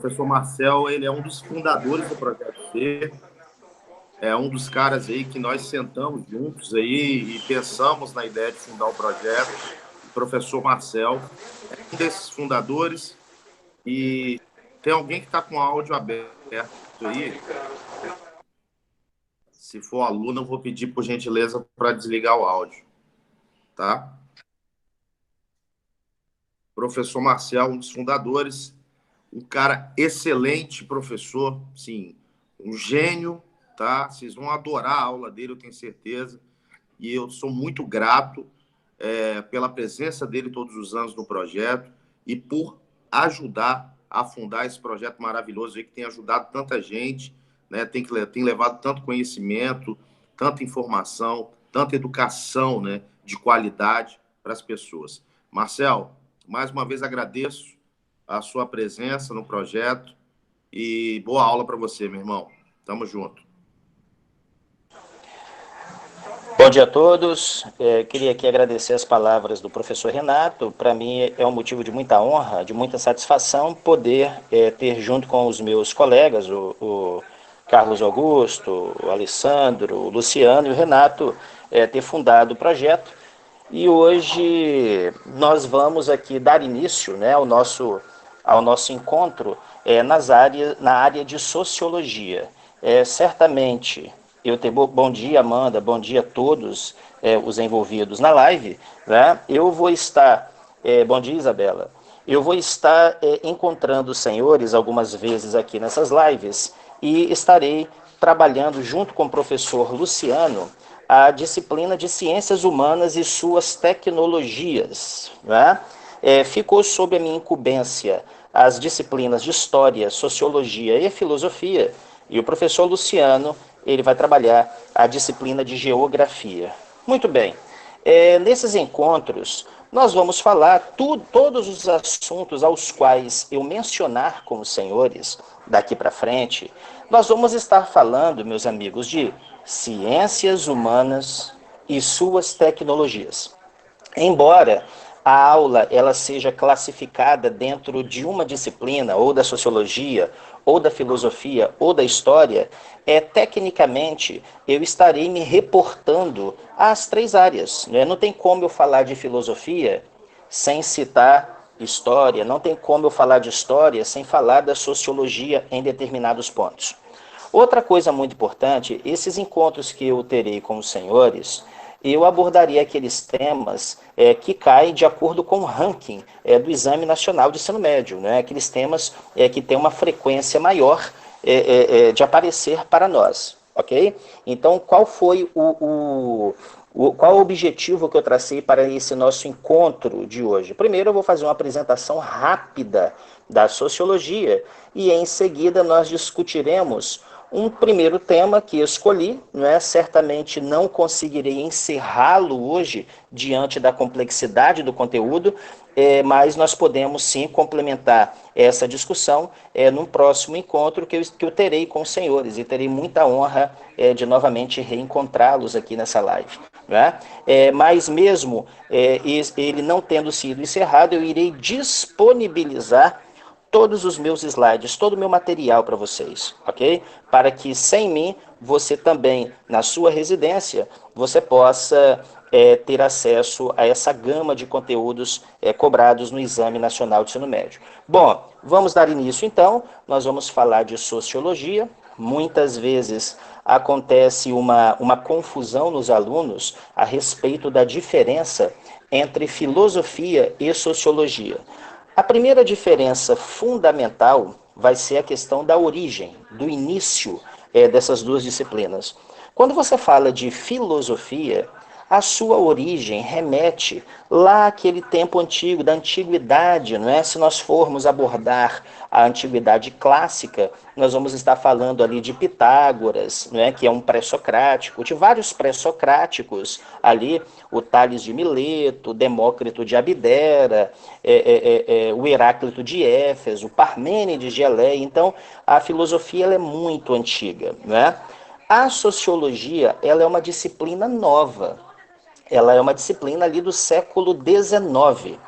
professor Marcel, ele é um dos fundadores do Projeto C, é um dos caras aí que nós sentamos juntos aí e pensamos na ideia de fundar o projeto. O professor Marcel é um desses fundadores e tem alguém que está com o áudio aberto aí. Se for aluno, eu vou pedir, por gentileza, para desligar o áudio, tá? Professor Marcel, um dos fundadores, um cara excelente professor, sim, um gênio, tá? Vocês vão adorar a aula dele, eu tenho certeza. E eu sou muito grato pela presença dele todos os anos no projeto e por ajudar a fundar esse projeto maravilhoso aí que tem ajudado tanta gente, né? Tem levado tanto conhecimento, tanta informação, tanta educação, né, de qualidade para as pessoas. Marcel, mais uma vez agradeço a sua presença no projeto e boa aula para você, meu irmão. Tamo junto. Bom dia a todos. Queria aqui agradecer as palavras do professor Renato. Para mim é um motivo de muita honra, de muita satisfação poder ter junto com os meus colegas, o Carlos Augusto, o Alessandro, o Luciano e o Renato, ter fundado o projeto. E hoje nós vamos aqui dar início, né, ao nosso encontro na área de sociologia. Certamente, bom dia, Amanda, bom dia a todos os envolvidos na live. Né? Eu vou estar, bom dia, Isabela, eu vou estar encontrando os senhores algumas vezes aqui nessas lives e estarei trabalhando junto com o professor Luciano a disciplina de Ciências Humanas e suas tecnologias. Né? Ficou sob a minha incumbência as disciplinas de História, Sociologia e Filosofia, e o professor Luciano ele vai trabalhar a disciplina de Geografia. Muito bem, nesses encontros nós vamos falar todos os assuntos aos quais eu mencionar com os senhores daqui para frente. Nós vamos estar falando, meus amigos, de ciências humanas e suas tecnologias. Embora a aula ela seja classificada dentro de uma disciplina, ou da sociologia, ou da filosofia, ou da história, tecnicamente eu estarei me reportando às três áreas. Né? Não tem como eu falar de filosofia sem citar história, não tem como eu falar de história sem falar da sociologia em determinados pontos. Outra coisa muito importante, esses encontros que eu terei com os senhores, eu abordaria aqueles temas que caem de acordo com o ranking do Exame Nacional de Ensino Médio, né? Aqueles temas que têm uma frequência maior de aparecer para nós, ok? Então, qual foi qual o objetivo que eu tracei para esse nosso encontro de hoje? Primeiro, eu vou fazer uma apresentação rápida da sociologia e, em seguida, nós discutiremos um primeiro tema que escolhi, né? Certamente não conseguirei encerrá-lo hoje diante da complexidade do conteúdo, mas nós podemos sim complementar essa discussão num próximo encontro que eu terei com os senhores, e terei muita honra de novamente reencontrá-los aqui nessa live. Né? Mas mesmo ele não tendo sido encerrado, eu irei disponibilizar todos os meus slides, todo o meu material para vocês, ok? Para que sem mim, você também, na sua residência, você possa ter acesso a essa gama de conteúdos cobrados no Exame Nacional de Ensino Médio. Bom, vamos dar início então, nós vamos falar de sociologia. Muitas vezes acontece uma confusão nos alunos a respeito da diferença entre filosofia e sociologia. A primeira diferença fundamental vai ser a questão da origem, do início dessas duas disciplinas. Quando você fala de filosofia, a sua origem remete lá àquele tempo antigo, da antiguidade, não é? Se nós formos abordar a antiguidade clássica, nós vamos estar falando ali de Pitágoras, não é? Que é um pré-socrático, de vários pré-socráticos ali, o Tales de Mileto, o Demócrito de Abdera, o Heráclito de Éfeso, o Parmênides de Eleia. Então, a filosofia ela é muito antiga, não é? A sociologia ela é uma disciplina nova. Ela é uma disciplina ali do século XIX.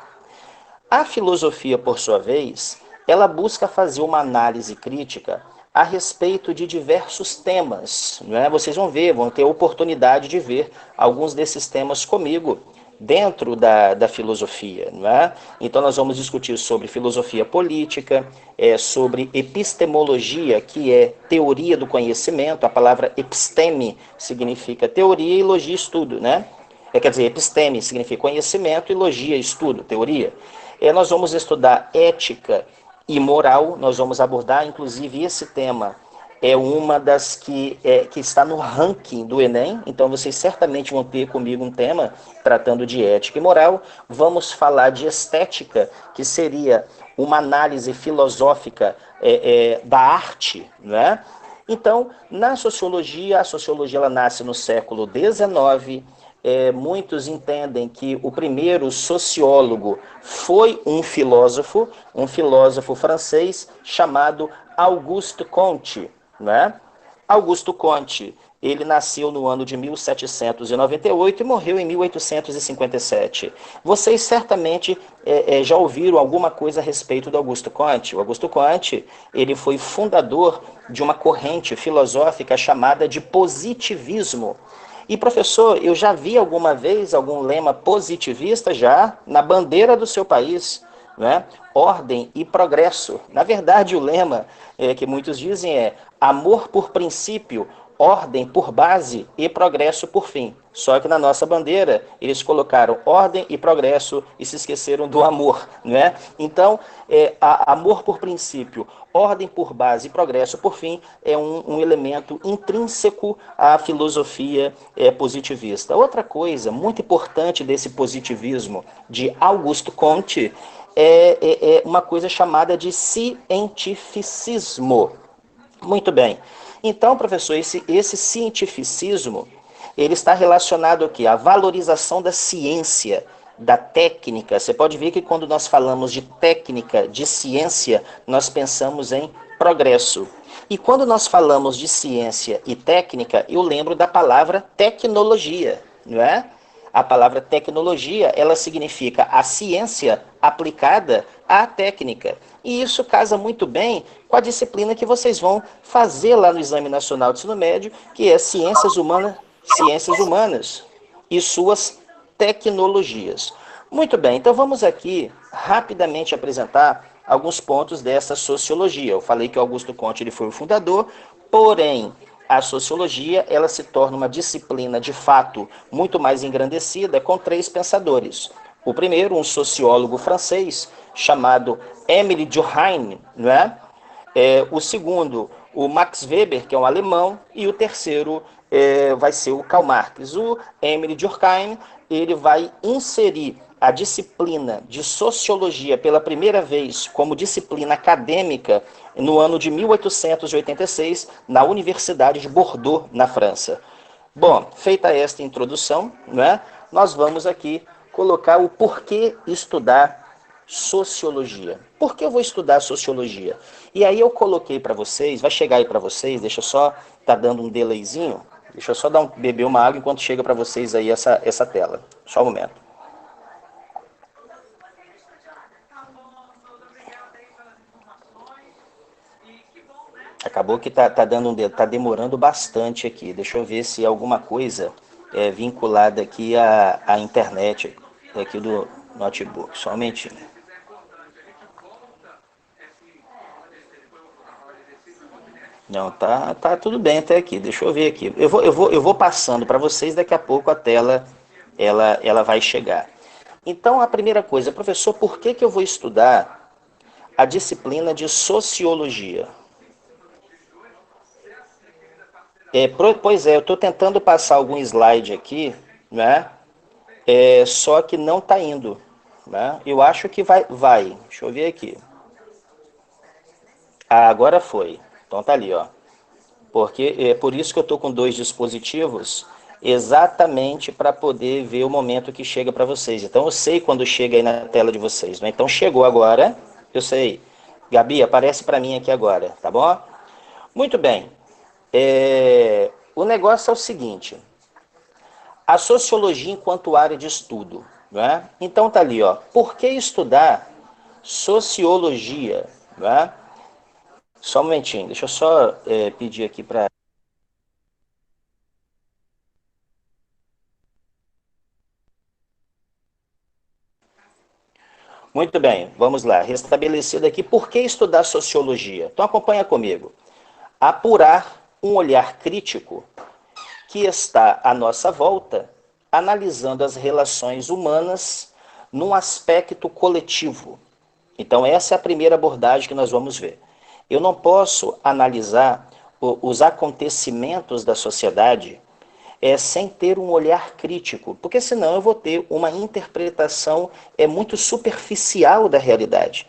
A filosofia, por sua vez, ela busca fazer uma análise crítica a respeito de diversos temas, né? Vocês vão ver, vão ter oportunidade de ver alguns desses temas comigo dentro da filosofia, não é? Então nós vamos discutir sobre filosofia política, sobre epistemologia, que é teoria do conhecimento. A palavra episteme significa teoria e logia estudo, né? Quer dizer, episteme significa conhecimento e logia estudo, teoria. Nós vamos estudar ética e moral, nós vamos abordar, inclusive, esse tema é uma das que está no ranking do Enem, então vocês certamente vão ter comigo um tema tratando de ética e moral. Vamos falar de estética, que seria uma análise filosófica da arte, né? Então, na sociologia, a sociologia ela nasce no século XIX. Muitos entendem que o primeiro sociólogo foi um filósofo francês chamado Auguste Comte, né? Augusto Comte, ele nasceu no ano de 1798 e morreu em 1857. Vocês certamente já ouviram alguma coisa a respeito do Augusto Comte. O Augusto Comte, ele foi fundador de uma corrente filosófica chamada de positivismo. E, professor, eu já vi alguma vez algum lema positivista já na bandeira do seu país, né? Ordem e progresso. Na verdade, o lema que muitos dizem é amor por princípio, ordem por base e progresso por fim. Só que na nossa bandeira eles colocaram ordem e progresso e se esqueceram do amor, né? Então, amor por princípio, ordem por base e progresso por fim é um elemento intrínseco à filosofia positivista. Outra coisa muito importante desse positivismo de Augusto Comte é uma coisa chamada de cientificismo. Muito bem. Então, professor, esse cientificismo, ele está relacionado aqui à valorização da ciência, da técnica. Você pode ver que quando nós falamos de técnica, de ciência, nós pensamos em progresso. E quando nós falamos de ciência e técnica, eu lembro da palavra tecnologia, não é? A palavra tecnologia, ela significa a ciência aplicada à técnica. E isso casa muito bem com a disciplina que vocês vão fazer lá no Exame Nacional de Ensino Médio, que é Ciências Humanas e suas tecnologias. Muito bem, então vamos aqui rapidamente apresentar alguns pontos dessa sociologia. Eu falei que o Augusto Comte ele foi o fundador, porém a sociologia ela se torna uma disciplina de fato muito mais engrandecida com três pensadores. O primeiro, um sociólogo francês chamado Émile Durkheim, não é? O segundo, o Max Weber, que é um alemão, e o terceiro vai ser o Karl Marx. O Émile Durkheim ele vai inserir a disciplina de sociologia pela primeira vez como disciplina acadêmica no ano de 1886 na Universidade de Bordeaux, na França. Bom, feita esta introdução, né, nós vamos aqui colocar o porquê estudar sociologia. Por que eu vou estudar sociologia? E aí eu coloquei para vocês, vai chegar aí para vocês, deixa eu só, tá dando um delayzinho, deixa eu só beber uma água enquanto chega para vocês aí essa tela. Só um momento. Acabou que tá demorando bastante aqui. Deixa eu ver se alguma coisa é vinculada aqui à internet aqui do notebook. Só um momentinho. Não, tá tudo bem até aqui. Deixa eu ver aqui. Eu vou passando para vocês, daqui a pouco a tela ela vai chegar. Então, a primeira coisa, professor, por que eu vou estudar a disciplina de sociologia? Pois é, eu estou tentando passar algum slide aqui, né? Só que não está indo, né? Eu acho que vai. Deixa eu ver aqui. Ah, agora foi. Então tá ali, ó. Porque é por isso que eu estou com dois dispositivos, exatamente para poder ver o momento que chega para vocês. Então eu sei quando chega aí na tela de vocês, né? Então chegou agora, eu sei. Gabi, aparece para mim aqui agora, tá bom? Muito bem. O negócio é o seguinte: a sociologia enquanto área de estudo, né? Então tá ali, ó. Por que estudar sociologia? Tá? Só um momentinho, deixa eu só pedir aqui para... Muito bem, vamos lá. Restabelecido aqui, por que estudar sociologia? Então acompanha comigo. Apurar um olhar crítico que está à nossa volta, analisando as relações humanas num aspecto coletivo. Então essa é a primeira abordagem que nós vamos ver. Eu não posso analisar os acontecimentos da sociedade sem ter um olhar crítico, porque senão eu vou ter uma interpretação muito superficial da realidade.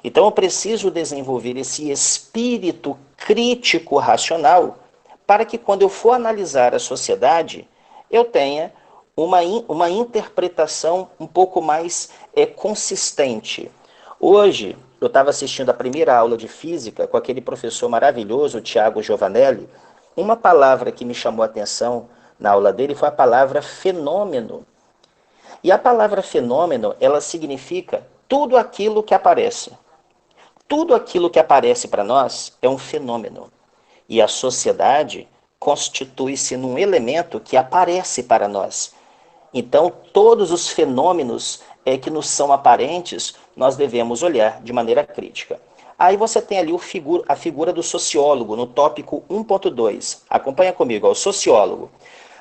Então eu preciso desenvolver esse espírito crítico racional para que quando eu for analisar a sociedade, eu tenha uma interpretação um pouco mais consistente. Hoje, eu estava assistindo a primeira aula de física com aquele professor maravilhoso, o Tiago Giovanelli. Uma palavra que me chamou a atenção na aula dele foi a palavra fenômeno. E a palavra fenômeno, ela significa tudo aquilo que aparece. Tudo aquilo que aparece para nós é um fenômeno. E a sociedade constitui-se num elemento que aparece para nós. Então, todos os fenômenos que nos são aparentes, nós devemos olhar de maneira crítica. Aí você tem ali a figura do sociólogo, no tópico 1.2. Acompanha comigo, o sociólogo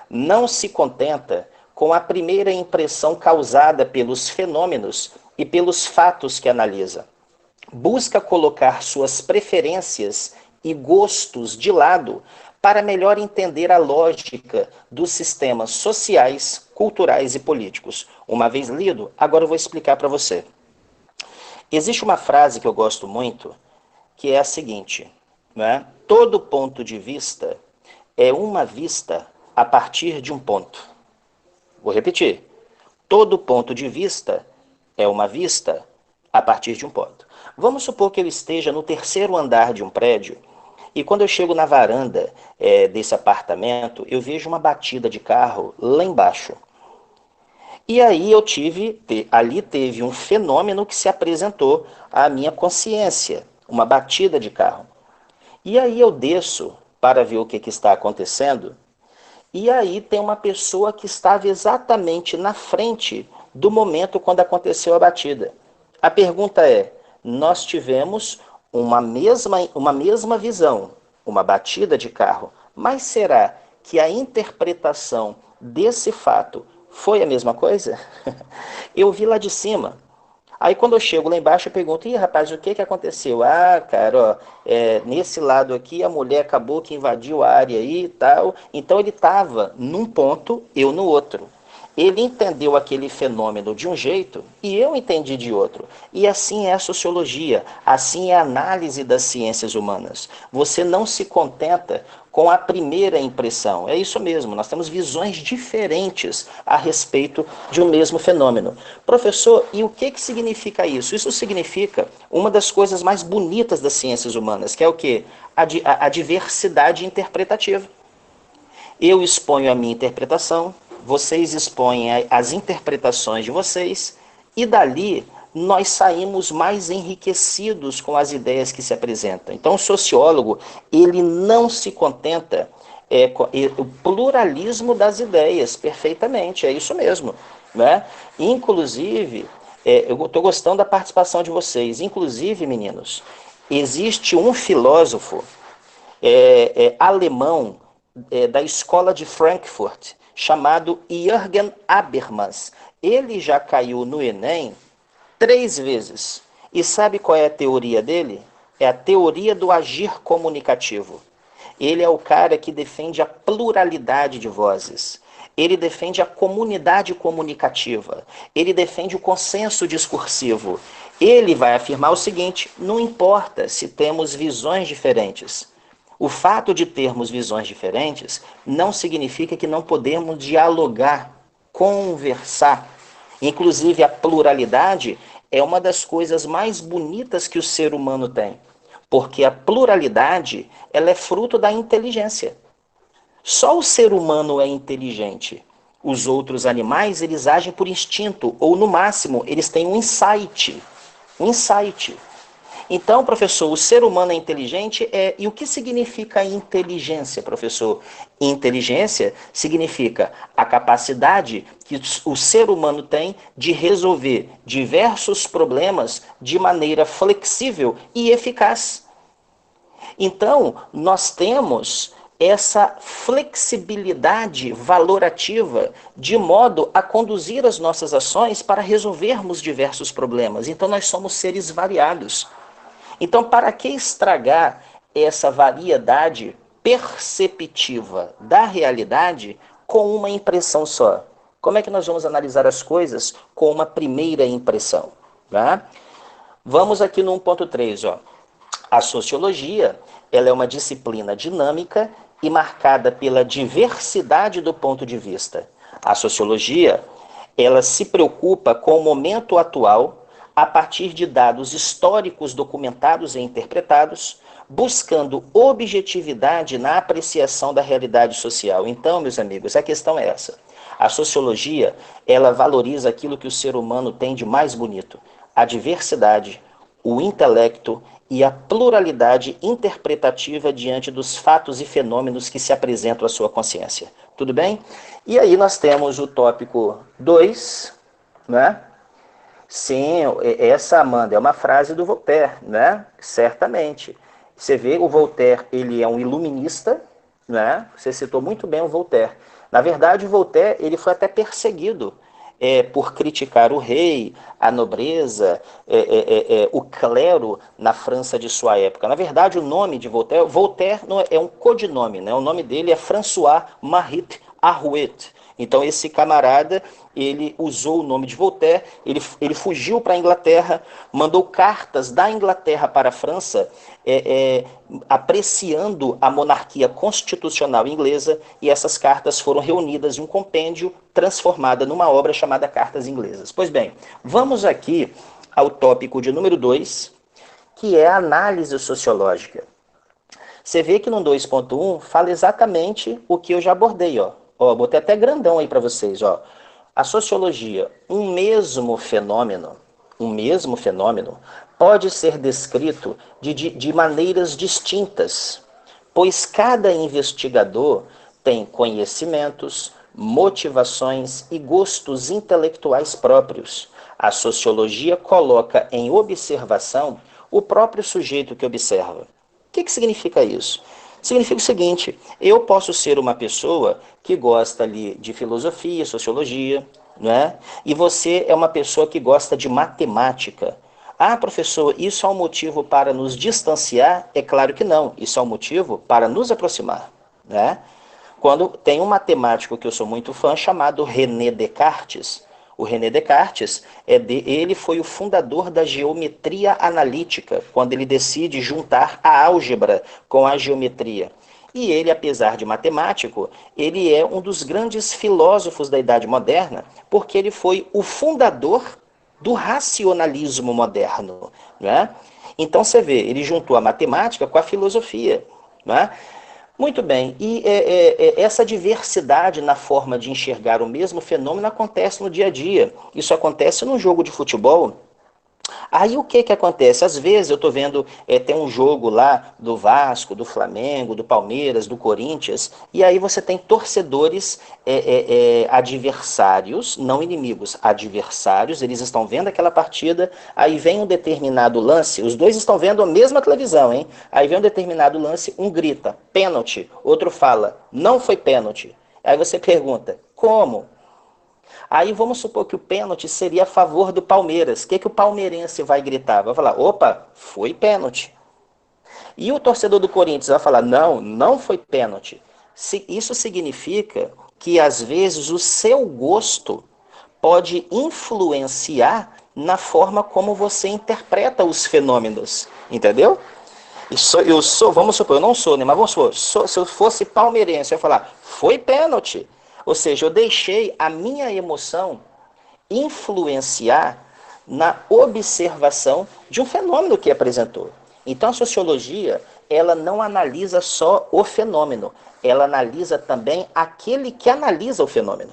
não se contenta com a primeira impressão causada pelos fenômenos e pelos fatos que analisa. Busca colocar suas preferências e gostos de lado para melhor entender a lógica dos sistemas sociais, culturais e políticos. Uma vez lido, agora eu vou explicar para você. Existe uma frase que eu gosto muito, que é a seguinte, né? Todo ponto de vista é uma vista a partir de um ponto. Vou repetir. Todo ponto de vista é uma vista a partir de um ponto. Vamos supor que eu esteja no terceiro andar de um prédio e quando eu chego na varanda desse apartamento, eu vejo uma batida de carro lá embaixo. E aí ali teve um fenômeno que se apresentou à minha consciência, uma batida de carro. E aí eu desço para ver o que está acontecendo. E aí tem uma pessoa que estava exatamente na frente do momento quando aconteceu a batida. A pergunta é: nós tivemos uma mesma visão, uma batida de carro, mas será que a interpretação desse fato foi a mesma coisa? Eu vi lá de cima. Aí quando eu chego lá embaixo, eu pergunto, ih, rapaz, o que que aconteceu? Ah, cara, ó, nesse lado aqui a mulher acabou que invadiu a área aí e tal. Então ele estava num ponto, eu no outro. Ele entendeu aquele fenômeno de um jeito e eu entendi de outro. E assim é a sociologia, assim é a análise das ciências humanas. Você não se contenta com a primeira impressão. É isso mesmo, nós temos visões diferentes a respeito de um mesmo fenômeno. Professor, e o que significa isso? Isso significa uma das coisas mais bonitas das ciências humanas, que é o quê? A diversidade interpretativa. Eu exponho a minha interpretação, vocês expõem as interpretações de vocês, e dali nós saímos mais enriquecidos com as ideias que se apresentam. Então, o sociólogo, ele não se contenta com o pluralismo das ideias, perfeitamente, é isso mesmo. Né? Inclusive, eu estou gostando da participação de vocês. Inclusive, meninos, existe um filósofo alemão da escola de Frankfurt, chamado Jürgen Habermas. Ele já caiu no Enem 3 vezes. E sabe qual é a teoria dele? É a teoria do agir comunicativo. Ele é o cara que defende a pluralidade de vozes. Ele defende a comunidade comunicativa. Ele defende o consenso discursivo. Ele vai afirmar o seguinte: não importa se temos visões diferentes. O fato de termos visões diferentes não significa que não podemos dialogar, conversar. Inclusive, a pluralidade é uma das coisas mais bonitas que o ser humano tem, porque a pluralidade ela é fruto da inteligência. Só o ser humano é inteligente. Os outros animais, eles agem por instinto, ou no máximo, eles têm um insight. Um insight. Então, professor, o ser humano é inteligente? E o que significa inteligência, professor? Inteligência significa a capacidade que o ser humano tem de resolver diversos problemas de maneira flexível e eficaz. Então, nós temos essa flexibilidade valorativa de modo a conduzir as nossas ações para resolvermos diversos problemas. Então, nós somos seres variados. Então, para que estragar essa variedade perceptiva da realidade com uma impressão só? Como é que nós vamos analisar as coisas com uma primeira impressão? Tá? Vamos aqui no 1.3, ó. A sociologia, ela é uma disciplina dinâmica e marcada pela diversidade do ponto de vista. A sociologia, ela se preocupa com o momento atual a partir de dados históricos documentados e interpretados, buscando objetividade na apreciação da realidade social. Então, meus amigos, a questão é essa. A sociologia, ela valoriza aquilo que o ser humano tem de mais bonito: a diversidade, o intelecto e a pluralidade interpretativa diante dos fatos e fenômenos que se apresentam à sua consciência. Tudo bem? E aí nós temos o tópico 2, né? Sim, essa, Amanda, é uma frase do Voltaire, né? Certamente. Você vê, o Voltaire, ele é um iluminista, né? Você citou muito bem o Voltaire. Na verdade, o Voltaire, ele foi até perseguido por criticar o rei, a nobreza, o clero na França de sua época. Na verdade, o nome de Voltaire, Voltaire não é um codinome, né? O nome dele é François-Marie Arouet. Então esse camarada, ele usou o nome de Voltaire, ele fugiu para a Inglaterra, mandou cartas da Inglaterra para a França, apreciando a monarquia constitucional inglesa, e essas cartas foram reunidas em um compêndio, transformada numa obra chamada Cartas Inglesas. Pois bem, vamos aqui ao tópico de número 2, que é a análise sociológica. Você vê que no 2.1 fala exatamente o que eu já abordei, ó. Ó, botei até grandão aí para vocês, ó. A sociologia, um mesmo fenômeno pode ser descrito de maneiras distintas, pois cada investigador tem conhecimentos, motivações e gostos intelectuais próprios. A sociologia coloca em observação o próprio sujeito que observa. O que significa isso? Significa o seguinte: eu posso ser uma pessoa que gosta ali de filosofia, sociologia, né? E você é uma pessoa que gosta de matemática. Ah, professor, isso é um motivo para nos distanciar? É claro que não. Isso é um motivo para nos aproximar, né? Quando tem um matemático que eu sou muito fã chamado René Descartes. O René Descartes, ele foi o fundador da geometria analítica, quando ele decide juntar a álgebra com a geometria. E ele, apesar de matemático, ele é um dos grandes filósofos da Idade Moderna, porque ele foi o fundador do racionalismo moderno, né? Então você vê, ele juntou a matemática com a filosofia, né? Muito bem, e essa diversidade na forma de enxergar o mesmo fenômeno acontece no dia a dia. Isso acontece num jogo de futebol. Aí o que acontece? Às vezes eu estou vendo, tem um jogo lá do Vasco, do Flamengo, do Palmeiras, do Corinthians, e aí você tem torcedores adversários, não inimigos, adversários, eles estão vendo aquela partida, aí vem um determinado lance, os dois estão vendo a mesma televisão, hein? Aí vem um determinado lance, um grita, pênalti, outro fala, não foi pênalti. Aí você pergunta, como? Aí vamos supor que o pênalti seria a favor do Palmeiras. O que o palmeirense vai gritar? Vai falar, opa, foi pênalti. E o torcedor do Corinthians vai falar, não, não foi pênalti. Isso significa que às vezes o seu gosto pode influenciar na forma como você interpreta os fenômenos. Entendeu? Vamos supor, eu não sou, né? Mas vamos supor, se eu fosse palmeirense, eu ia falar, foi pênalti. Ou seja, eu deixei a minha emoção influenciar na observação de um fenômeno que apresentou. Então a sociologia, ela não analisa só o fenômeno, ela analisa também aquele que analisa o fenômeno.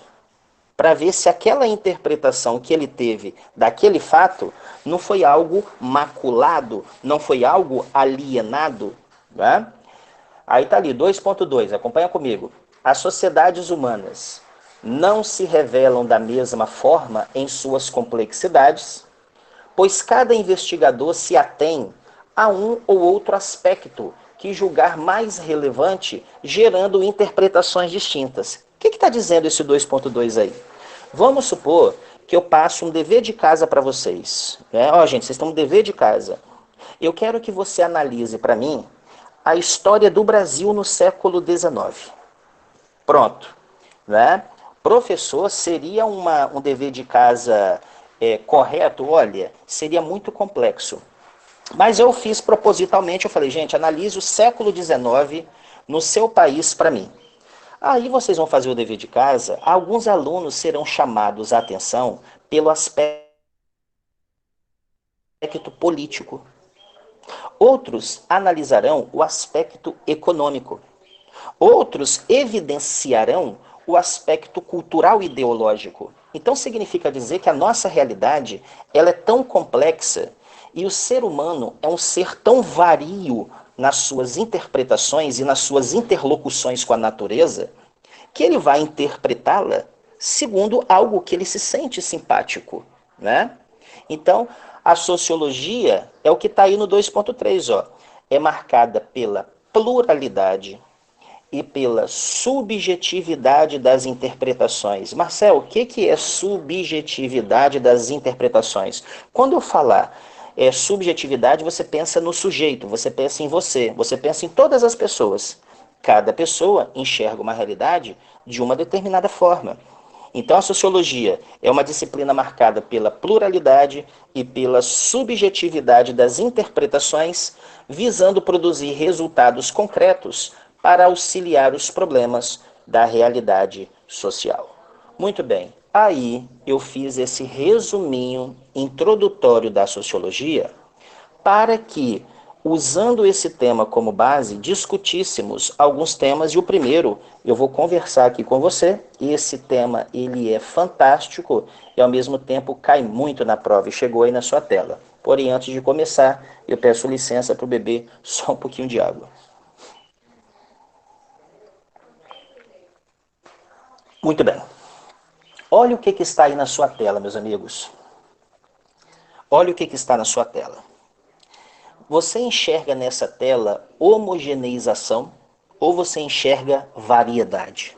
para ver se aquela interpretação que ele teve daquele fato não foi algo maculado, não foi algo alienado. Né? Aí tá ali, 2.2, acompanha comigo. As sociedades humanas não se revelam da mesma forma em suas complexidades, pois cada investigador se atém a um ou outro aspecto que julgar mais relevante, gerando interpretações distintas. O que está dizendo esse 2.2 aí? Vamos supor que eu passo um dever de casa para vocês. Né? Ó, gente, vocês estão um dever de casa. Eu quero que você analise para mim a história do Brasil no século XIX. Pronto. Né? Professor, seria um dever de casa correto? Olha, seria muito complexo. Mas eu fiz propositalmente, eu falei, gente, analise o século XIX no seu país para mim. Aí vocês vão fazer o dever de casa, alguns alunos serão chamados a atenção pelo aspecto político. Outros analisarão o aspecto econômico. Outros evidenciarão o aspecto cultural e ideológico. Então significa dizer que a nossa realidade ela é tão complexa e o ser humano é um ser tão vario nas suas interpretações e nas suas interlocuções com a natureza que ele vai interpretá-la segundo algo que ele se sente simpático, né? Então, a sociologia é o que está aí no 2.3, ó. É marcada pela pluralidade e pela subjetividade das interpretações. Marcel, o que é subjetividade das interpretações? Quando eu falar subjetividade, você pensa no sujeito, você pensa em você pensa em todas as pessoas. Cada pessoa enxerga uma realidade de uma determinada forma. Então, a sociologia é uma disciplina marcada pela pluralidade e pela subjetividade das interpretações, visando produzir resultados concretos para auxiliar os problemas da realidade social. Muito bem, aí eu fiz esse resuminho introdutório da sociologia para que, usando esse tema como base, discutíssemos alguns temas, e o primeiro eu vou conversar aqui com você. Esse tema ele é fantástico e ao mesmo tempo cai muito na prova e chegou aí na sua tela. Porém, antes de começar, eu peço licença para o beber só um pouquinho de água. Muito bem. Olha o que está aí na sua tela, meus amigos. Olha o que está na sua tela. Você enxerga nessa tela homogeneização ou você enxerga variedade?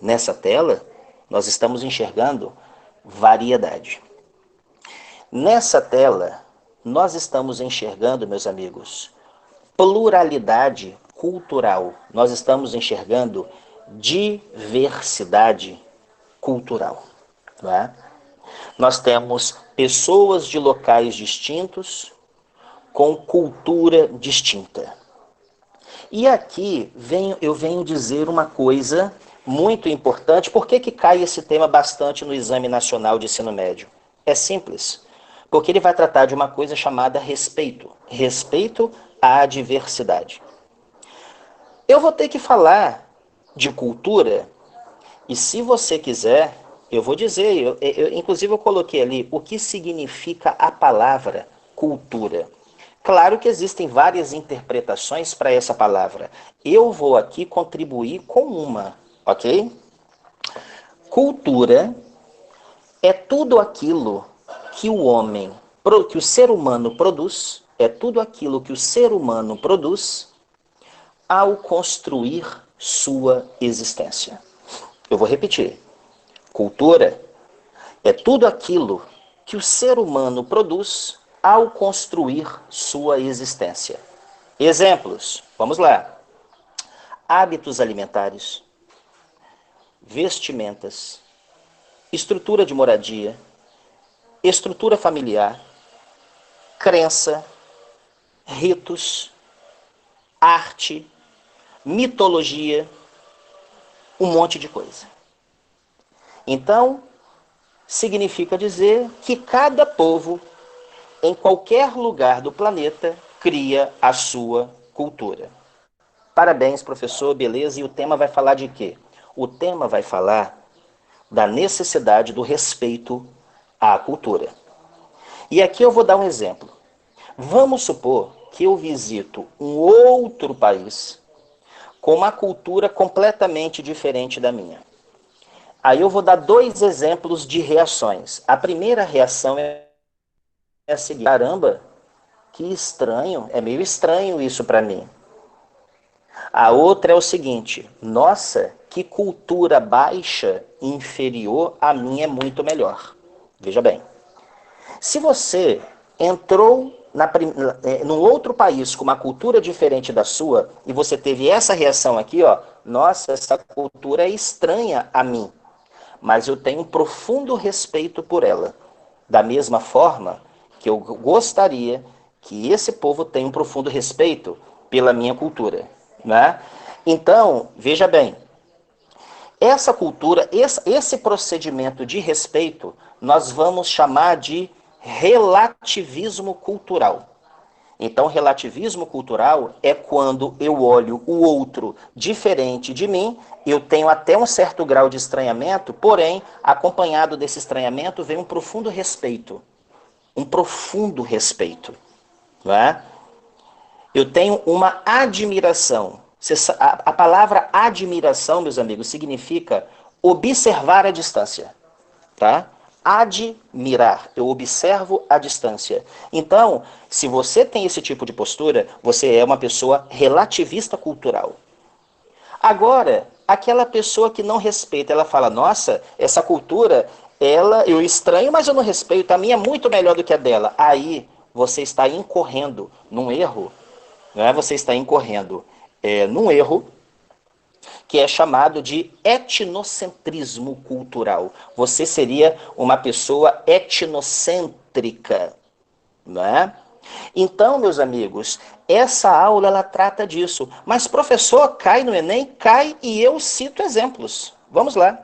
Nessa tela, nós estamos enxergando variedade. Nessa tela, nós estamos enxergando, meus amigos, pluralidade cultural. Nós estamos enxergando diversidade cultural. Não é? Nós temos pessoas de locais distintos com cultura distinta. E aqui eu venho dizer uma coisa muito importante. Por que cai esse tema bastante no Exame Nacional de Ensino Médio? É simples. Porque ele vai tratar de uma coisa chamada respeito. Respeito à diversidade. Eu vou ter que falar de cultura, e se você quiser, eu vou dizer, inclusive eu coloquei ali o que significa a palavra cultura. Claro que existem várias interpretações para essa palavra. Eu vou aqui contribuir com uma, ok? Cultura é tudo aquilo que que o ser humano produz, é tudo aquilo que o ser humano produz ao construir sua existência. Eu vou repetir. Cultura é tudo aquilo que o ser humano produz ao construir sua existência. Exemplos, vamos lá. Hábitos alimentares, vestimentas, estrutura de moradia, estrutura familiar, crença, ritos, arte, mitologia, um monte de coisa. Então, significa dizer que cada povo, em qualquer lugar do planeta, cria a sua cultura. Parabéns, professor, beleza. E o tema vai falar de quê? O tema vai falar da necessidade do respeito à cultura. E aqui eu vou dar um exemplo. Vamos supor que eu visito um outro país com uma cultura completamente diferente da minha. Aí eu vou dar dois exemplos de reações. A primeira reação é a seguinte: caramba, que estranho, é meio estranho isso para mim. A outra é o seguinte: nossa, que cultura baixa, inferior, a minha é muito melhor. Veja bem, se você entrou num outro país com uma cultura diferente da sua e você teve essa reação aqui, ó, nossa, essa cultura é estranha a mim, mas eu tenho um profundo respeito por ela. Da mesma forma que eu gostaria que esse povo tenha um profundo respeito pela minha cultura, né? Então, veja bem, essa cultura, esse procedimento de respeito, nós vamos chamar de relativismo cultural. Então, relativismo cultural é quando eu olho o outro diferente de mim, eu tenho até um certo grau de estranhamento, porém, acompanhado desse estranhamento vem um profundo respeito. Um profundo respeito. Não é? Eu tenho uma admiração. A palavra admiração, meus amigos, significa observar a distância. Tá? Admirar, eu observo a distância. Então, se você tem esse tipo de postura, você é uma pessoa relativista cultural. Agora, aquela pessoa que não respeita, ela fala: nossa, essa cultura, ela eu estranho, mas eu não respeito, a minha é muito melhor do que a dela. Aí você está incorrendo num erro, não é? Você está incorrendo num erro que é chamado de etnocentrismo cultural. Você seria uma pessoa etnocêntrica, não é? Então, meus amigos, essa aula ela trata disso. Mas, professor, cai no Enem? Cai, e eu cito exemplos. Vamos lá.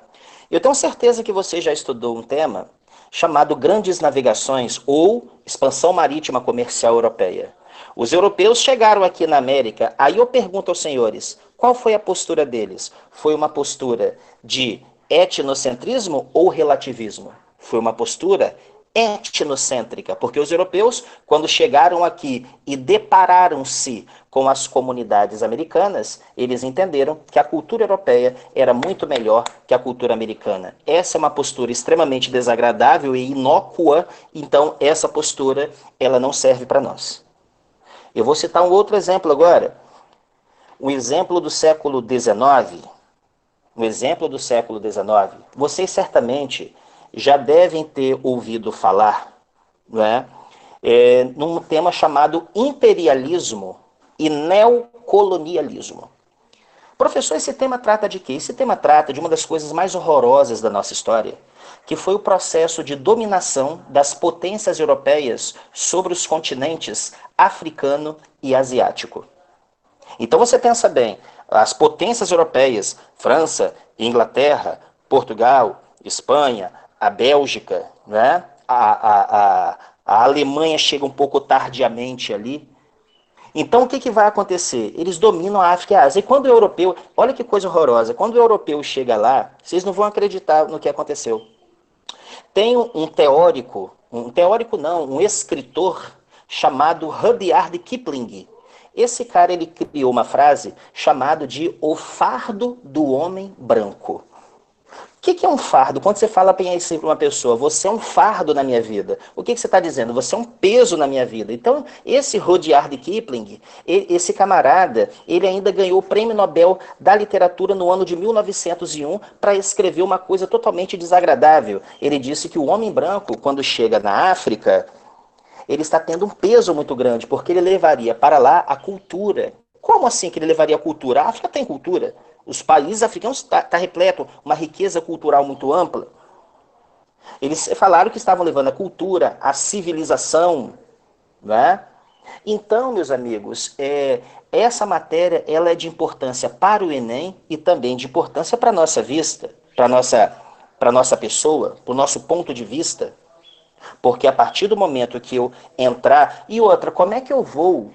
Eu tenho certeza que você já estudou um tema chamado Grandes Navegações ou Expansão Marítima Comercial Europeia. Os europeus chegaram aqui na América, aí eu pergunto aos senhores, qual foi a postura deles? Foi uma postura de etnocentrismo ou relativismo? Foi uma postura etnocêntrica, porque os europeus, quando chegaram aqui e depararam-se com as comunidades americanas, eles entenderam que a cultura europeia era muito melhor que a cultura americana. Essa é uma postura extremamente desagradável e inócua, então essa postura ela não serve para nós. Eu vou citar um outro exemplo agora. Um exemplo do século XIX. Um exemplo do século XIX. Vocês certamente já devem ter ouvido falar, não é? Num tema chamado imperialismo e neocolonialismo. Professor, esse tema trata de quê? Esse tema trata de uma das coisas mais horrorosas da nossa história, que foi o processo de dominação das potências europeias sobre os continentes africano e asiático. Então você pensa bem, as potências europeias, França, Inglaterra, Portugal, Espanha, a Bélgica, né? a Alemanha chega um pouco tardiamente ali. Então o que vai acontecer? Eles dominam a África e a Ásia. E quando o europeu, olha que coisa horrorosa, quando o europeu chega lá, vocês não vão acreditar no que aconteceu. Tem um teórico não, um escritor chamado Rudyard Kipling. Esse cara ele criou uma frase chamada de o fardo do homem branco. O que é um fardo? Quando você fala bem assim para uma pessoa, você é um fardo na minha vida. O que você está dizendo? Você é um peso na minha vida. Então, esse Rudyard Kipling, esse camarada, ele ainda ganhou o Prêmio Nobel da Literatura no ano de 1901 para escrever uma coisa totalmente desagradável. Ele disse que o homem branco, quando chega na África, ele está tendo um peso muito grande, porque ele levaria para lá a cultura. Como assim que ele levaria a cultura? A África tem cultura. Os países africanos tá repleto, uma riqueza cultural muito ampla. Eles falaram que estavam levando a cultura, a civilização, né? Então, meus amigos, essa matéria ela é de importância para o Enem e também de importância para a nossa vista, para nossa pessoa, para o nosso ponto de vista. Porque a partir do momento que eu entrar... E outra, como é que eu vou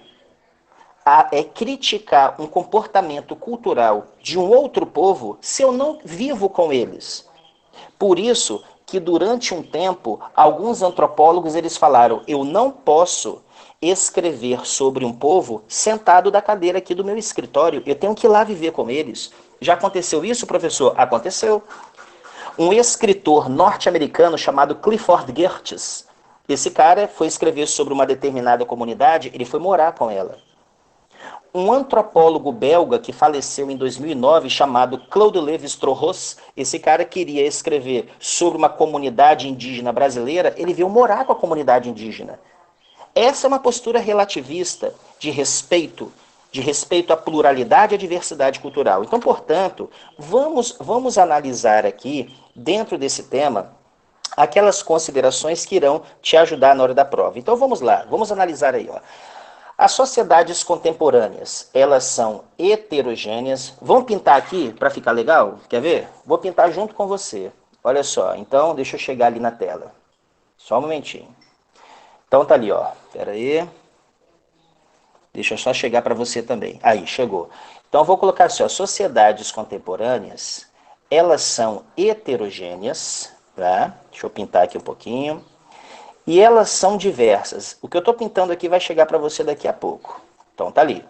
criticar um comportamento cultural de um outro povo se eu não vivo com eles? Por isso que durante um tempo, alguns antropólogos eles falaram, eu não posso escrever sobre um povo sentado da cadeira aqui do meu escritório, eu tenho que ir lá viver com eles. Já aconteceu isso, professor? Aconteceu. Um escritor norte-americano chamado Clifford Geertz, esse cara foi escrever sobre uma determinada comunidade, ele foi morar com ela. Um antropólogo belga que faleceu em 2009, chamado Claude Lévi-Strauss, esse cara queria escrever sobre uma comunidade indígena brasileira, ele veio morar com a comunidade indígena. Essa é uma postura relativista de respeito à pluralidade e à diversidade cultural. Então, portanto, vamos analisar aqui, dentro desse tema, aquelas considerações que irão te ajudar na hora da prova. Então, vamos lá, vamos analisar aí, ó. As sociedades contemporâneas, elas são heterogêneas. Vamos pintar aqui para ficar legal? Quer ver? Vou pintar junto com você. Olha só, então deixa eu chegar ali na tela. Só um momentinho. Então tá ali, ó. Pera aí. Deixa eu só chegar para você também. Aí, chegou. Então eu vou colocar assim, ó. Sociedades contemporâneas, elas são heterogêneas, tá? Deixa eu pintar aqui um pouquinho. E elas são diversas. O que eu estou pintando aqui vai chegar para você daqui a pouco. Então tá ali.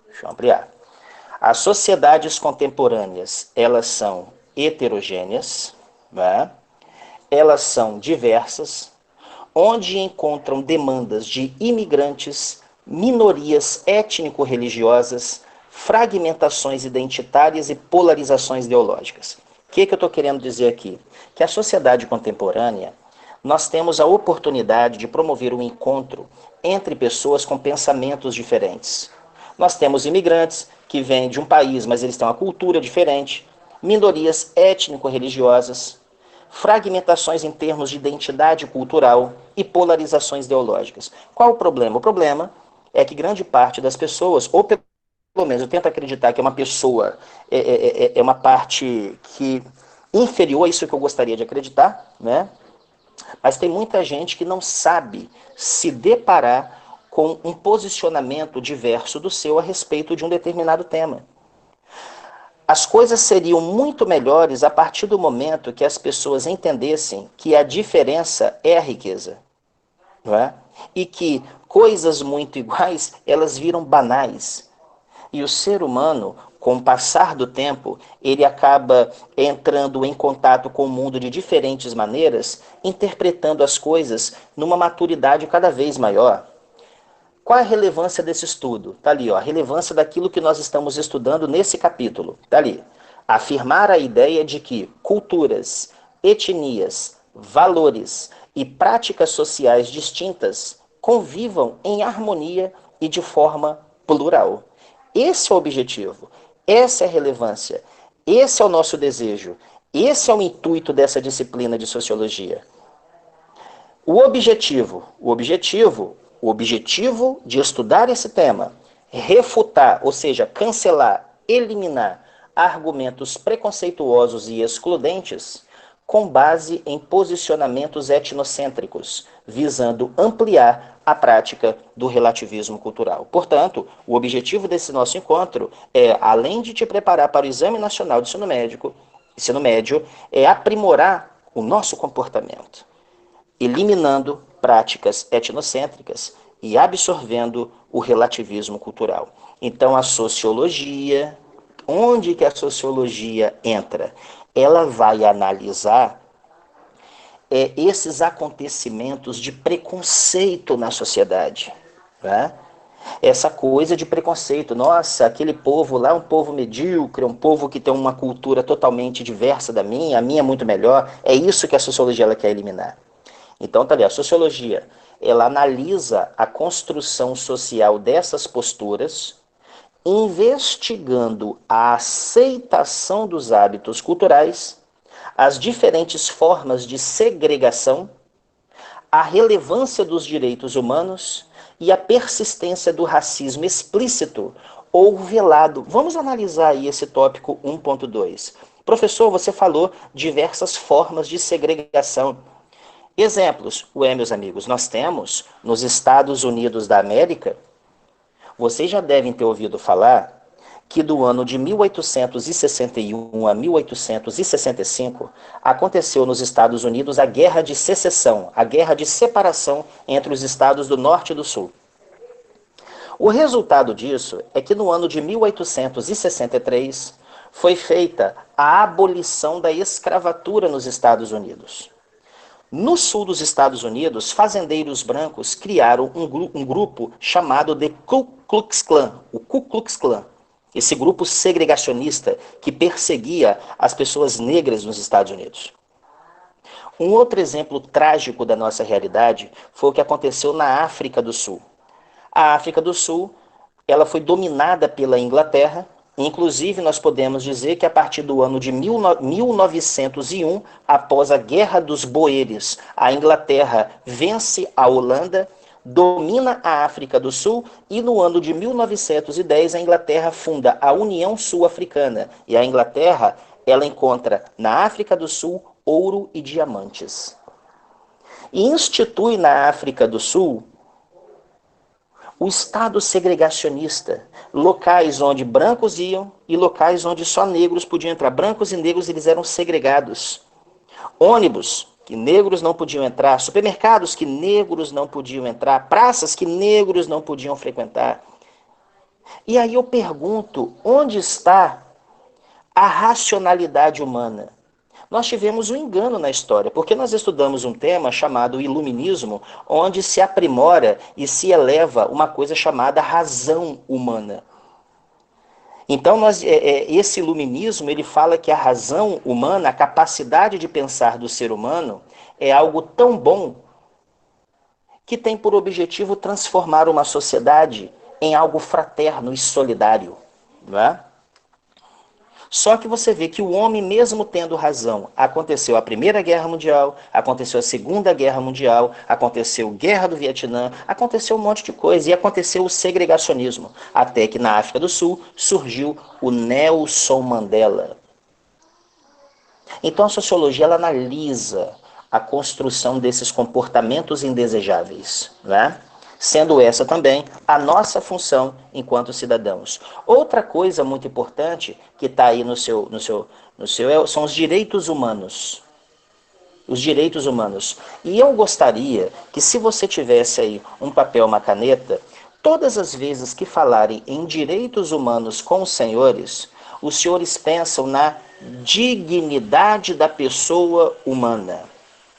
Deixa eu ampliar. As sociedades contemporâneas, elas são heterogêneas, né? Elas são diversas, onde encontram demandas de imigrantes, minorias étnico-religiosas, fragmentações identitárias e polarizações ideológicas. O que eu estou querendo dizer aqui? Que a sociedade contemporânea, nós temos a oportunidade de promover um encontro entre pessoas com pensamentos diferentes. Nós temos imigrantes que vêm de um país, mas eles têm uma cultura diferente, minorias étnico-religiosas, fragmentações em termos de identidade cultural e polarizações ideológicas. Qual o problema? O problema é que grande parte das pessoas, ou pelo menos eu tento acreditar que é uma pessoa, é uma parte que inferior a isso que eu gostaria de acreditar, né? Mas tem muita gente que não sabe se deparar com um posicionamento diverso do seu a respeito de um determinado tema. As coisas seriam muito melhores a partir do momento que as pessoas entendessem que a diferença é a riqueza, não é? E que coisas muito iguais, elas viram banais. E o ser humano, com o passar do tempo, ele acaba entrando em contato com o mundo de diferentes maneiras, interpretando as coisas numa maturidade cada vez maior. Qual a relevância desse estudo? Está ali, ó, a relevância daquilo que nós estamos estudando nesse capítulo. Está ali. Afirmar a ideia de que culturas, etnias, valores e práticas sociais distintas convivam em harmonia e de forma plural. Esse é o objetivo, essa é a relevância, esse é o nosso desejo, esse é o intuito dessa disciplina de sociologia. O objetivo de estudar esse tema, refutar, ou seja, cancelar, eliminar argumentos preconceituosos e excludentes com base em posicionamentos etnocêntricos, visando ampliar a prática do relativismo cultural. Portanto, o objetivo desse nosso encontro é, além de te preparar para o Exame Nacional de Ensino Médio, é aprimorar o nosso comportamento, eliminando práticas etnocêntricas e absorvendo o relativismo cultural. Então, a sociologia, onde que a sociologia entra? Ela vai analisar esses acontecimentos de preconceito na sociedade, né? Essa coisa de preconceito, nossa, aquele povo lá é um povo medíocre, um povo que tem uma cultura totalmente diversa da minha, a minha é muito melhor, é isso que a sociologia ela quer eliminar. Então, tá ali, a sociologia, ela analisa a construção social dessas posturas, investigando a aceitação dos hábitos culturais, as diferentes formas de segregação, a relevância dos direitos humanos e a persistência do racismo explícito ou velado. Vamos analisar aí esse tópico 1.2. Professor, você falou diversas formas de segregação. Exemplos, meus amigos, nós temos nos Estados Unidos da América, vocês já devem ter ouvido falar que do ano de 1861 a 1865 aconteceu nos Estados Unidos a Guerra de Secessão, a Guerra de Separação entre os estados do Norte e do Sul. O resultado disso é que no ano de 1863 foi feita a abolição da escravatura nos Estados Unidos. No sul dos Estados Unidos, fazendeiros brancos criaram um grupo chamado de Ku Klux Klan, o Ku Klux Klan. Esse grupo segregacionista que perseguia as pessoas negras nos Estados Unidos. Um outro exemplo trágico da nossa realidade foi o que aconteceu na África do Sul. A África do Sul, ela foi dominada pela Inglaterra. Inclusive, nós podemos dizer que a partir do ano de 1901, após a Guerra dos Boeres, a Inglaterra vence a Holanda, domina a África do Sul e no ano de 1910 a Inglaterra funda a União Sul-Africana. E a Inglaterra, ela encontra na África do Sul ouro e diamantes. E institui na África do Sul o Estado segregacionista, locais onde brancos iam e locais onde só negros podiam entrar. Brancos e negros, eles eram segregados. Ônibus que negros não podiam entrar, supermercados que negros não podiam entrar, praças que negros não podiam frequentar. E aí eu pergunto, onde está a racionalidade humana? Nós tivemos um engano na história, porque nós estudamos um tema chamado iluminismo, onde se aprimora e se eleva uma coisa chamada razão humana. Então, esse iluminismo, ele fala que a razão humana, a capacidade de pensar do ser humano, é algo tão bom que tem por objetivo transformar uma sociedade em algo fraterno e solidário, não é? Só que você vê que o homem, mesmo tendo razão, aconteceu a Primeira Guerra Mundial, aconteceu a Segunda Guerra Mundial, aconteceu a Guerra do Vietnã, aconteceu um monte de coisa, e aconteceu o segregacionismo, até que na África do Sul surgiu o Nelson Mandela. Então a sociologia, ela analisa a construção desses comportamentos indesejáveis, né? Sendo essa também a nossa função enquanto cidadãos. Outra coisa muito importante que está aí no seu são os direitos humanos. Os direitos humanos. E eu gostaria que, se você tivesse aí um papel, uma caneta, todas as vezes que falarem em direitos humanos com os senhores pensam na dignidade da pessoa humana.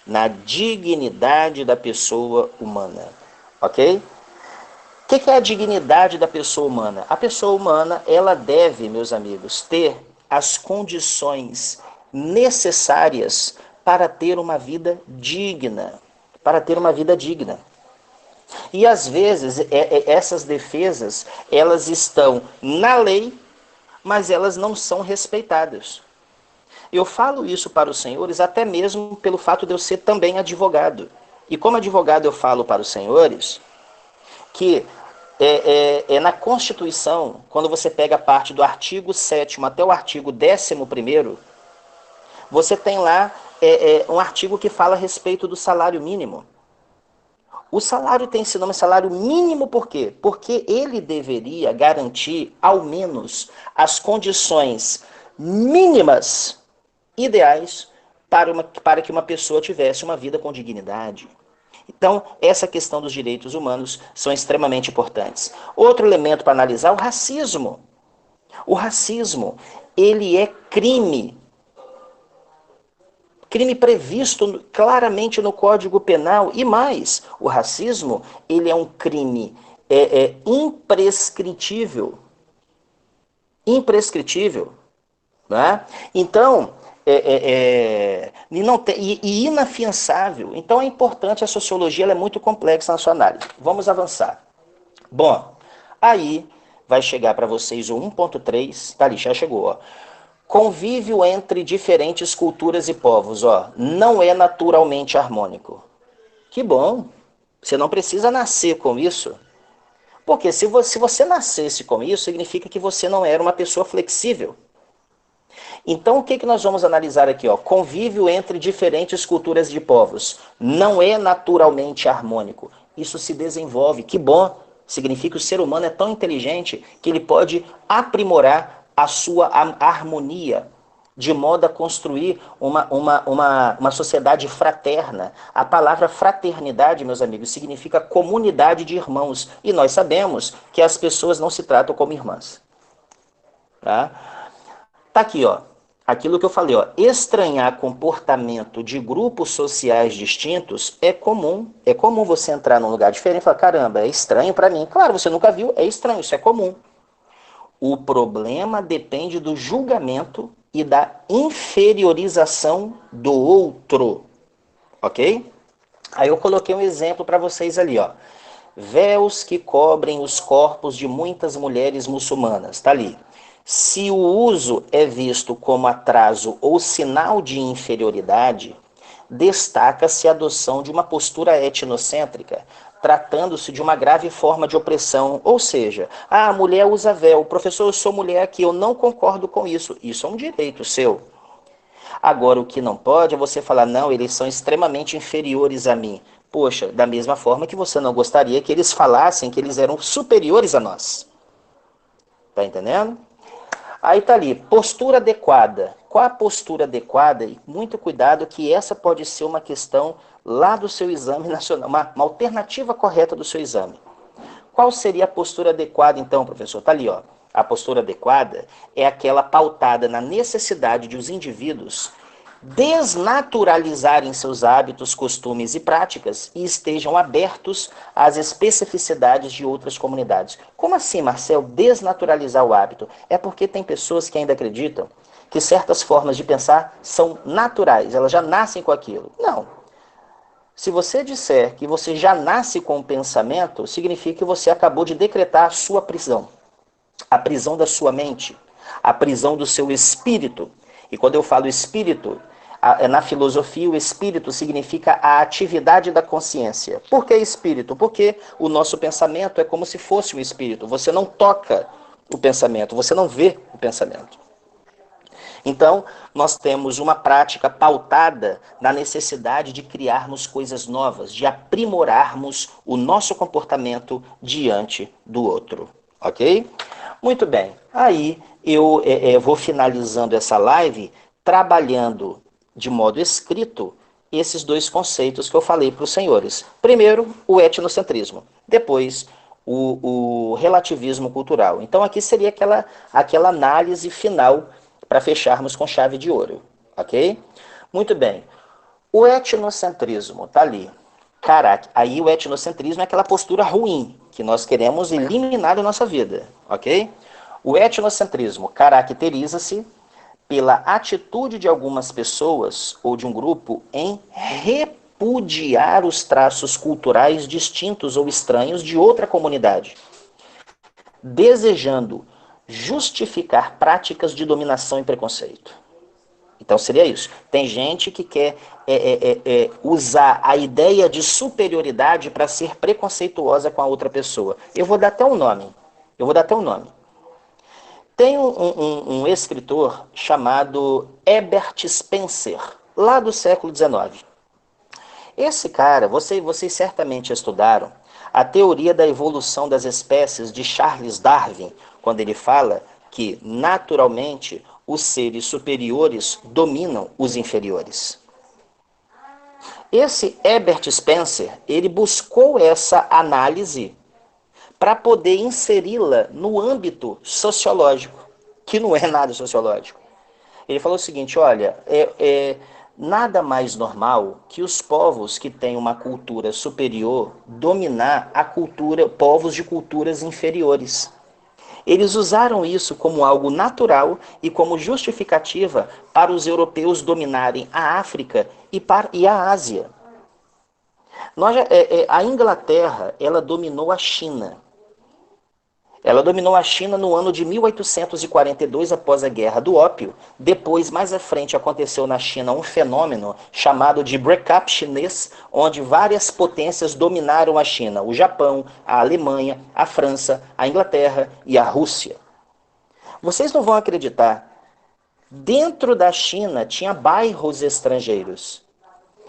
Na dignidade da pessoa humana. Ok? O que é a dignidade da pessoa humana? A pessoa humana, ela deve, meus amigos, ter as condições necessárias para ter uma vida digna. Para ter uma vida digna. E às vezes, essas defesas, elas estão na lei, mas elas não são respeitadas. Eu falo isso para os senhores até mesmo pelo fato de eu ser também advogado. E como advogado eu falo para os senhores que na Constituição, quando você pega a parte do artigo 7º até o artigo 11º, você tem lá um artigo que fala a respeito do salário mínimo. O salário tem esse nome salário mínimo por quê? Porque ele deveria garantir, ao menos, as condições mínimas ideais para que uma pessoa tivesse uma vida com dignidade. Então, essa questão dos direitos humanos são extremamente importantes. Outro elemento para analisar é o racismo. O racismo, ele é crime. Crime previsto claramente no Código Penal. E mais, o racismo, ele é um crime imprescritível. Imprescritível. Né? Então, e inafiançável. Então é importante, a sociologia, ela é muito complexa na sua análise. Vamos avançar. Bom, aí vai chegar para vocês o 1.3, tá ali, já chegou, ó. Convívio entre diferentes culturas e povos, ó, não é naturalmente harmônico. Que bom, você não precisa nascer com isso. Porque se você nascesse com isso, significa que você não era uma pessoa flexível. Então, o que nós vamos analisar aqui? Ó? Convívio entre diferentes culturas de povos. Não é naturalmente harmônico. Isso se desenvolve. Que bom. Significa que o ser humano é tão inteligente que ele pode aprimorar a sua harmonia, de modo a construir uma sociedade fraterna. A palavra fraternidade, meus amigos, significa comunidade de irmãos. E nós sabemos que as pessoas não se tratam como irmãs. Tá? Tá aqui, ó. Aquilo que eu falei, ó. Estranhar comportamento de grupos sociais distintos é comum. É comum você entrar num lugar diferente e falar, caramba, é estranho para mim. Claro, você nunca viu, é estranho, isso é comum. O problema depende do julgamento e da inferiorização do outro. Ok? Aí eu coloquei um exemplo para vocês ali, ó. Véus que cobrem os corpos de muitas mulheres muçulmanas. Tá ali. Se o uso é visto como atraso ou sinal de inferioridade, destaca-se a adoção de uma postura etnocêntrica, tratando-se de uma grave forma de opressão. Ou seja, a mulher usa véu. Professor, eu sou mulher aqui, eu não concordo com isso. Isso é um direito seu. Agora, o que não pode é você falar, não, eles são extremamente inferiores a mim. Poxa, da mesma forma que você não gostaria que eles falassem que eles eram superiores a nós. Tá entendendo? Aí tá ali, postura adequada. Qual a postura adequada? E muito cuidado que essa pode ser uma questão lá do seu exame nacional, uma alternativa correta do seu exame. Qual seria a postura adequada então, professor? Tá ali, ó. A postura adequada é aquela pautada na necessidade de os indivíduos desnaturalizarem seus hábitos, costumes e práticas e estejam abertos às especificidades de outras comunidades. Como assim, Marcel, desnaturalizar o hábito? É porque tem pessoas que ainda acreditam que certas formas de pensar são naturais, elas já nascem com aquilo. Não. Se você disser que você já nasce com o pensamento, significa que você acabou de decretar a sua prisão. A prisão da sua mente, a prisão do seu espírito. E quando eu falo espírito, na filosofia, o espírito significa a atividade da consciência. Por que espírito? Porque o nosso pensamento é como se fosse um espírito. Você não toca o pensamento, você não vê o pensamento. Então, nós temos uma prática pautada na necessidade de criarmos coisas novas, de aprimorarmos o nosso comportamento diante do outro. Ok? Muito bem. Aí eu vou finalizando essa live trabalhando de modo escrito esses dois conceitos que eu falei para os senhores. Primeiro, o etnocentrismo. Depois, o relativismo cultural. Então, aqui seria aquela análise final para fecharmos com chave de ouro. Ok? Muito bem. O etnocentrismo está ali. Caraca, aí o etnocentrismo é aquela postura ruim que nós queremos eliminar da nossa vida. Ok? O etnocentrismo caracteriza-se pela atitude de algumas pessoas ou de um grupo em repudiar os traços culturais distintos ou estranhos de outra comunidade, desejando justificar práticas de dominação e preconceito. Então seria isso. Tem gente que quer usar a ideia de superioridade para ser preconceituosa com a outra pessoa. Eu vou dar até um nome. Tem um escritor chamado Herbert Spencer, lá do século XIX. Esse cara, vocês certamente estudaram a teoria da evolução das espécies de Charles Darwin, quando ele fala que, naturalmente, os seres superiores dominam os inferiores. Esse Herbert Spencer, ele buscou essa análise para poder inseri-la no âmbito sociológico, que não é nada sociológico. Ele falou o seguinte, olha, nada mais normal que os povos que têm uma cultura superior dominar a cultura, povos de culturas inferiores. Eles usaram isso como algo natural e como justificativa para os europeus dominarem a África e a Ásia. A Inglaterra, ela dominou a China. Ela dominou a China no ano de 1842, após a Guerra do Ópio. Depois, mais à frente, aconteceu na China um fenômeno chamado de break-up chinês, onde várias potências dominaram a China. O Japão, a Alemanha, a França, a Inglaterra e a Rússia. Vocês não vão acreditar. Dentro da China tinha bairros estrangeiros.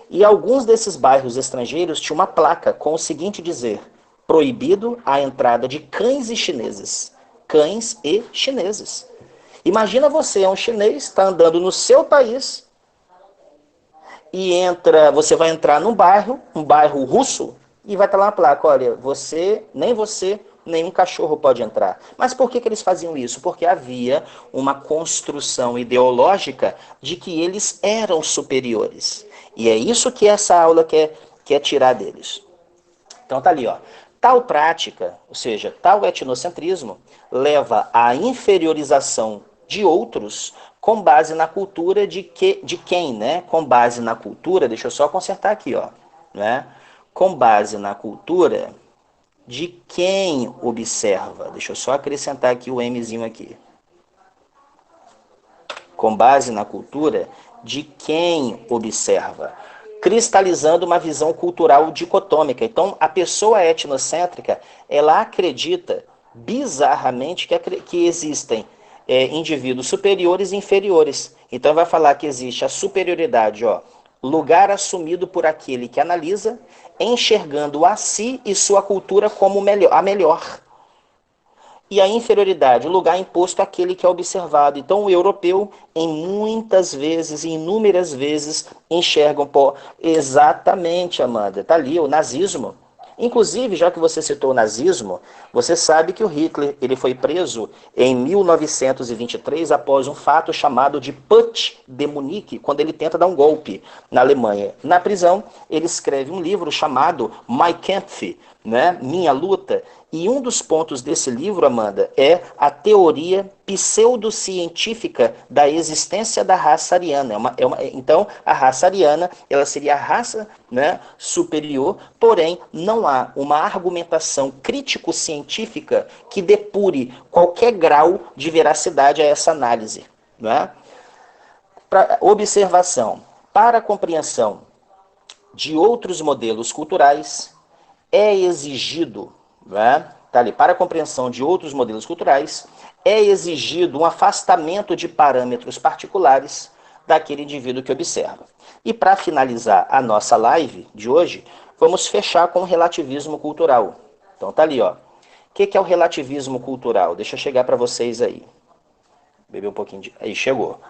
E alguns desses bairros estrangeiros tinham uma placa com o seguinte dizer: proibido a entrada de cães e chineses. Cães e chineses. Imagina você, é um chinês, está andando no seu país e você vai entrar num bairro, um bairro russo, e vai estar lá uma placa, olha, você, nenhum cachorro pode entrar. Mas por que eles faziam isso? Porque havia uma construção ideológica de que eles eram superiores. E é isso que essa aula quer tirar deles. Então tá ali, ó. Tal prática, ou seja, tal etnocentrismo, leva à inferiorização de outros com base na cultura de quem, né? Com base na cultura, deixa eu só consertar aqui, ó, né? Com base na cultura de quem observa. Deixa eu só acrescentar aqui o Mzinho aqui. Com base na cultura de quem observa, cristalizando uma visão cultural dicotômica. Então, a pessoa etnocêntrica, ela acredita bizarramente que existem indivíduos superiores e inferiores. Então, vai falar que existe a superioridade, ó, lugar assumido por aquele que analisa, enxergando a si e sua cultura como a melhor. E a inferioridade, o lugar imposto àquele que é observado. Então, o europeu, em muitas vezes, inúmeras vezes, enxergam, pô, exatamente, Amanda, está ali o nazismo. Inclusive, já que você citou o nazismo, você sabe que o Hitler ele foi preso em 1923 após um fato chamado de Putsch de Munique, quando ele tenta dar um golpe na Alemanha. Na prisão, ele escreve um livro chamado Mein Kampf, né? Minha Luta. E um dos pontos desse livro, Amanda, é a teoria pseudocientífica da existência da raça ariana. Então, a raça ariana ela seria a raça, né, superior, porém, não há uma argumentação crítico-científica que depure qualquer grau de veracidade a essa análise. Né? Para observação, para a compreensão de outros modelos culturais, é exigido, né? Tá ali, para a compreensão de outros modelos culturais, é exigido um afastamento de parâmetros particulares daquele indivíduo que observa. E para finalizar a nossa live de hoje, vamos fechar com o relativismo cultural. Então tá ali, ó. O que é o relativismo cultural? Deixa eu chegar para vocês aí. Beber um pouquinho de... Aí, chegou.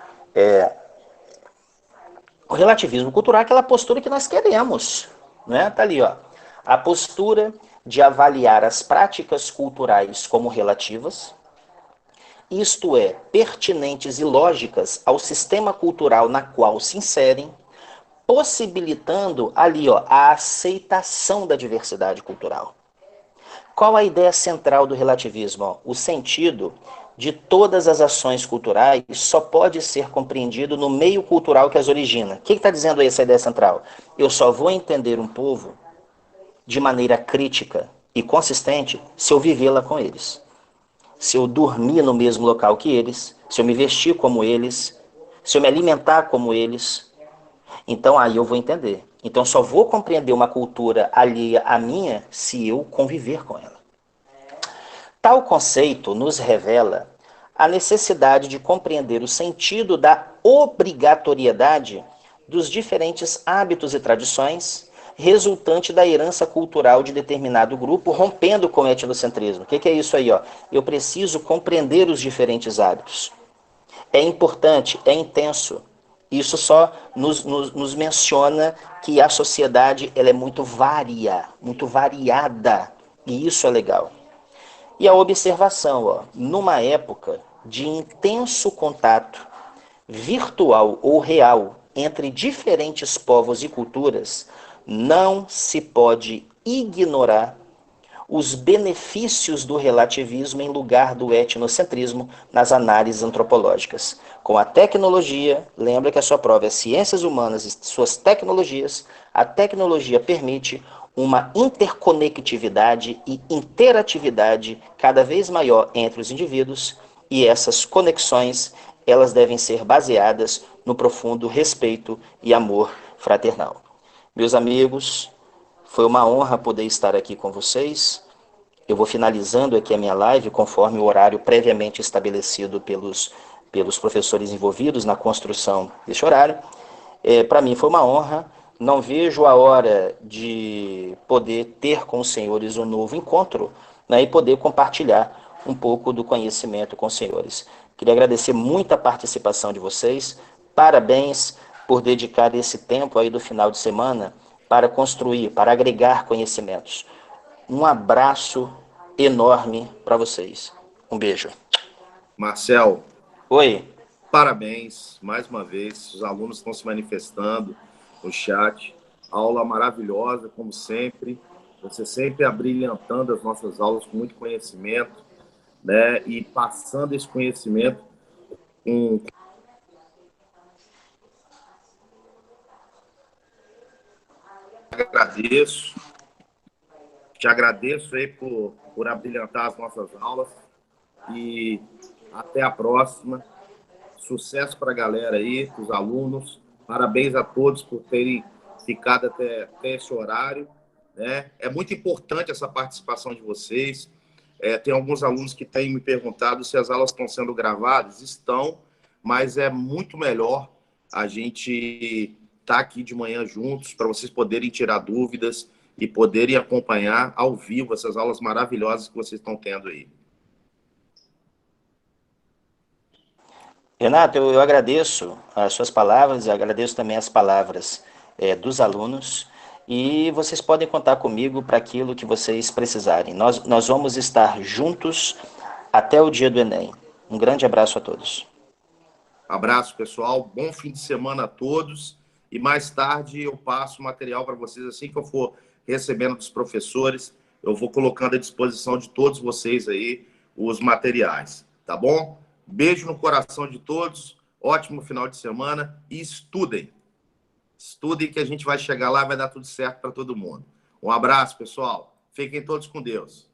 O relativismo cultural é aquela postura que nós queremos, né? Tá ali, ó. A postura de avaliar as práticas culturais como relativas, isto é, pertinentes e lógicas ao sistema cultural na qual se inserem, possibilitando ali, ó, a aceitação da diversidade cultural. Qual a ideia central do relativismo? O sentido de todas as ações culturais só pode ser compreendido no meio cultural que as origina. O que está dizendo aí essa ideia central? Eu só vou entender um povo de maneira crítica e consistente se eu vivê-la com eles. Se eu dormir no mesmo local que eles, se eu me vestir como eles, se eu me alimentar como eles, então aí eu vou entender. Então só vou compreender uma cultura alheia à minha se eu conviver com ela. Tal conceito nos revela a necessidade de compreender o sentido da obrigatoriedade dos diferentes hábitos e tradições resultante da herança cultural de determinado grupo, rompendo com o etnocentrismo. O que é isso aí? Ó? Eu preciso compreender os diferentes hábitos. É importante, é intenso. Isso só nos menciona que a sociedade ela é muito variada. E isso é legal. E a observação, ó, numa época de intenso contato virtual ou real entre diferentes povos e culturas, não se pode ignorar os benefícios do relativismo em lugar do etnocentrismo nas análises antropológicas. Com a tecnologia, lembra que a sua prova é ciências humanas e suas tecnologias, a tecnologia permite uma interconectividade e interatividade cada vez maior entre os indivíduos, e essas conexões elas devem ser baseadas no profundo respeito e amor fraternal. Meus amigos, foi uma honra poder estar aqui com vocês. Eu vou finalizando aqui a minha live conforme o horário previamente estabelecido pelos professores envolvidos na construção desse horário. Para mim foi uma honra, não vejo a hora de poder ter com os senhores um novo encontro, né, e poder compartilhar um pouco do conhecimento com os senhores. Queria agradecer muito a participação de vocês. Parabéns por dedicar esse tempo aí do final de semana para construir, para agregar conhecimentos. Um abraço enorme para vocês. Um beijo. Marcel, Oi. parabéns mais uma vez. Os alunos estão se manifestando no chat. Aula maravilhosa, como sempre. Você sempre abrilhantando as nossas aulas com muito conhecimento, né? E passando esse conhecimento com. Agradeço. Te agradeço aí por abrilhantar as nossas aulas. E até a próxima. Sucesso para a galera aí, para os alunos. Parabéns a todos por terem ficado até esse horário, né? É muito importante essa participação de vocês. Tem alguns alunos que têm me perguntado se as aulas estão sendo gravadas. Estão, mas é muito melhor a gente estar aqui de manhã juntos para vocês poderem tirar dúvidas e poderem acompanhar ao vivo essas aulas maravilhosas que vocês estão tendo aí. Renato, eu agradeço as suas palavras, agradeço também as palavras dos alunos, e vocês podem contar comigo para aquilo que vocês precisarem. Nós vamos estar juntos até o dia do Enem. Um grande abraço a todos. Abraço, pessoal. Bom fim de semana a todos. E mais tarde eu passo o material para vocês. Assim que eu for recebendo dos professores, eu vou colocando à disposição de todos vocês aí os materiais. Tá bom? Beijo no coração de todos. Ótimo final de semana. E estudem. Estudem que a gente vai chegar lá e vai dar tudo certo para todo mundo. Um abraço, pessoal. Fiquem todos com Deus.